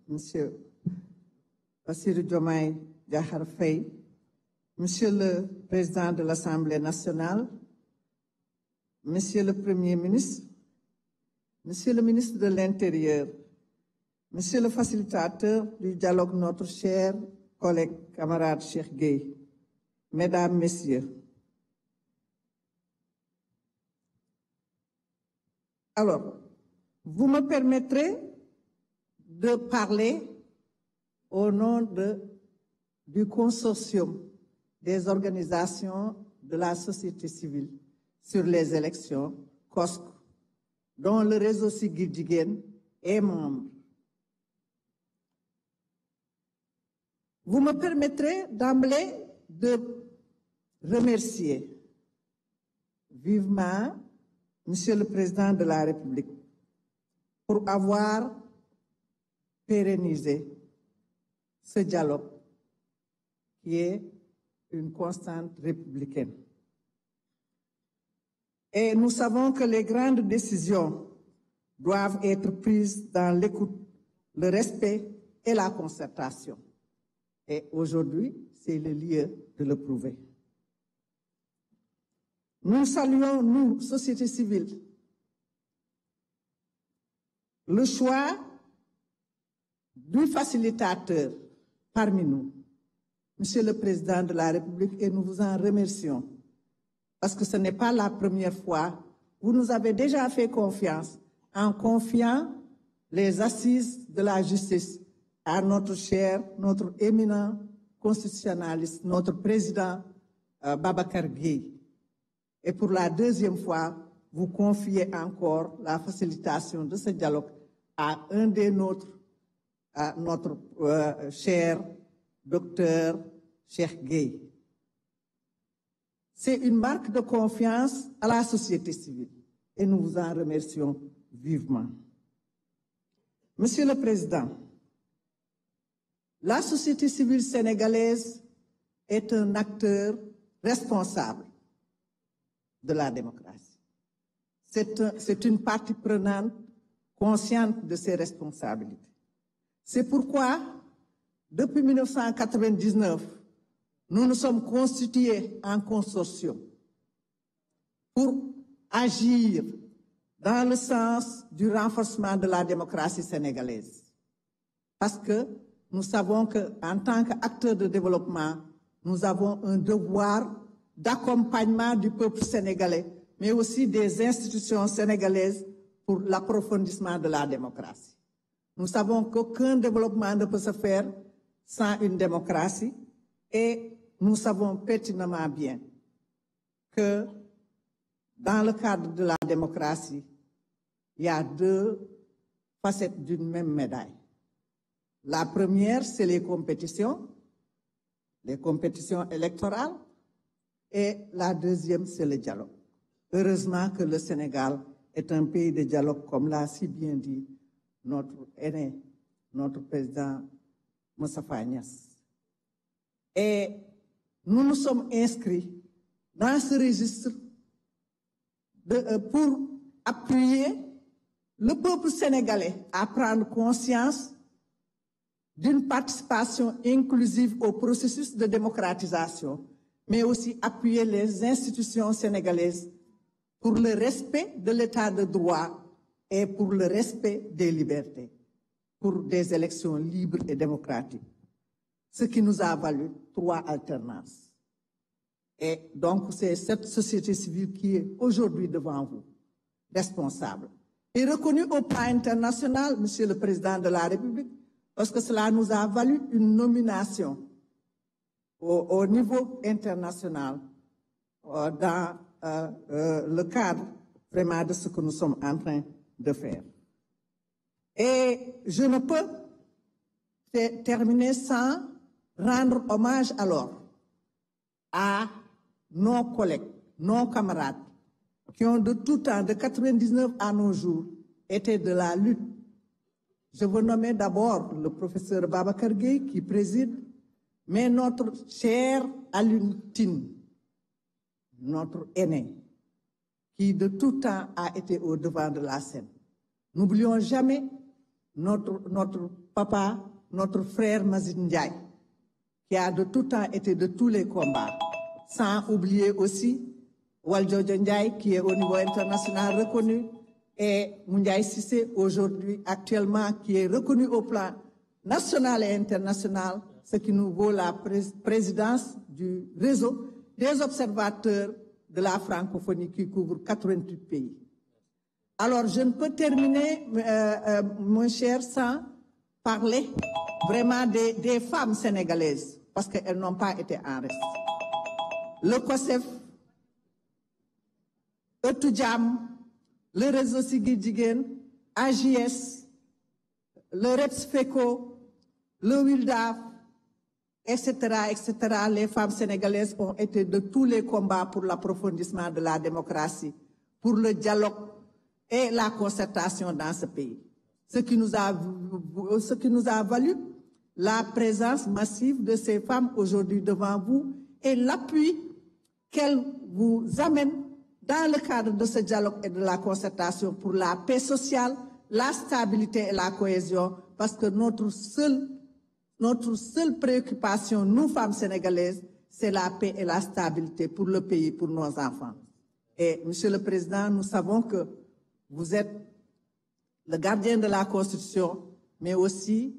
Monsieur Bassirou Diomaye Diakhar Faye, Monsieur le Président de l'Assemblée nationale, Monsieur le Premier ministre, Monsieur le ministre de l'Intérieur, Monsieur le facilitateur du dialogue, notre cher collègue, camarade Cheikh Gueye, Mesdames, Messieurs. Alors, vous me permettrez de parler au nom du consortium des organisations de la société civile sur les élections, COSC, dont le réseau Siggil Jigéen est membre. Vous me permettrez d'emblée de remercier vivement Monsieur le Président de la République pour avoir pérennisé ce dialogue qui est une constante républicaine. Et nous savons que les grandes décisions doivent être prises dans l'écoute, le respect et la concertation. Et aujourd'hui, c'est le lieu de le prouver. Nous saluons, nous, société civile, le choix du facilitateur parmi nous, Monsieur le Président de la République, et nous vous en remercions. Parce que ce n'est pas la première fois. Vous nous avez déjà fait confiance en confiant les assises de la justice à notre cher, notre éminent constitutionnaliste, notre président Babacar Gueye. Et pour la deuxième fois, vous confiez encore la facilitation de ce dialogue à un des nôtres, à notre cher docteur Cheikh Gueye. C'est une marque de confiance à la société civile et nous vous en remercions vivement. Monsieur le Président, la société civile sénégalaise est un acteur responsable de la démocratie. C'est une partie prenante consciente de ses responsabilités. C'est pourquoi, depuis 1999, nous nous sommes constitués en consortium pour agir dans le sens du renforcement de la démocratie sénégalaise. Parce que nous savons qu'en tant qu'acteurs de développement, nous avons un devoir d'accompagnement du peuple sénégalais, mais aussi des institutions sénégalaises pour l'approfondissement de la démocratie. Nous savons qu'aucun développement ne peut se faire sans une démocratie et nous savons pertinemment bien que dans le cadre de la démocratie, il y a deux facettes d'une même médaille. La première, c'est les compétitions électorales, et la deuxième, c'est le dialogue. Heureusement que le Sénégal est un pays de dialogue, comme l'a si bien dit notre aîné, notre président Moustapha Niasse. Et nous nous sommes inscrits dans ce registre pour appuyer le peuple sénégalais à prendre conscience d'une participation inclusive au processus de démocratisation, mais aussi appuyer les institutions sénégalaises pour le respect de l'état de droit et pour le respect des libertés, pour des élections libres et démocratiques, ce qui nous a valu 3 alternances. Et donc, c'est cette société civile qui est aujourd'hui devant vous, responsable, et reconnue au plan international, Monsieur le Président de la République, parce que cela nous a valu une nomination au niveau international dans le cadre vraiment de ce que nous sommes en train de faire. Et je ne peux terminer sans rendre hommage alors à nos collègues, nos camarades, qui ont de tout temps, de 99 à nos jours, été de la lutte. Je veux nommer d'abord le professeur Babacar Gueye qui préside, mais notre cher Alioune Tine, notre aîné, qui de tout temps a été au devant de la scène. N'oublions jamais notre papa, notre frère Mazid Ndiaye, qui a de tout temps été de tous les combats. Sans oublier aussi Waljojo Ndiaye, qui est au niveau international reconnu, et Moundiaye Sissé, aujourd'hui, actuellement, qui est reconnu au plan national et international, ce qui nous vaut la présidence du réseau des observateurs de la francophonie qui couvre 88 pays. Alors, je ne peux terminer, mon cher, sans parler vraiment des femmes sénégalaises, parce qu'elles n'ont pas été en reste. Le COSEF, Eutudjam, le réseau Siggi Jigéen, AJS, le REPSFECO, le WILDAF, etc., etc. Les femmes sénégalaises ont été de tous les combats pour l'approfondissement de la démocratie, pour le dialogue et la concertation dans ce pays. Ce qui nous a valu la présence massive de ces femmes aujourd'hui devant vous et l'appui qu'elles vous amènent dans le cadre de ce dialogue et de la concertation pour la paix sociale, la stabilité et la cohésion, parce que notre seule préoccupation, nous femmes sénégalaises, c'est la paix et la stabilité pour le pays, pour nos enfants. Et Monsieur le Président, nous savons que vous êtes le gardien de la Constitution, mais aussi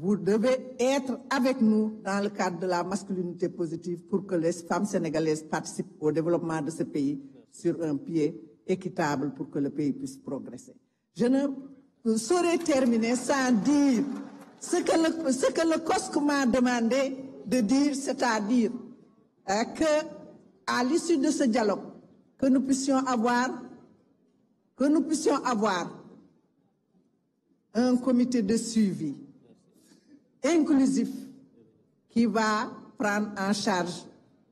vous devez être avec nous dans le cadre de la masculinité positive pour que les femmes sénégalaises participent au développement de ce pays sur un pied équitable pour que le pays puisse progresser. Je ne saurais terminer sans dire ce que le COSC m'a demandé de dire, c'est-à-dire qu'à l'issue de ce dialogue, que nous puissions avoir un comité de suivi inclusif qui va prendre en charge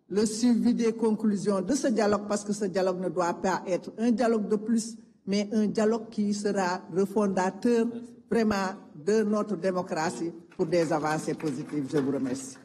le suivi des conclusions de ce dialogue, parce que ce dialogue ne doit pas être un dialogue de plus, mais un dialogue qui sera refondateur vraiment de notre démocratie pour des avancées positives. Je vous remercie.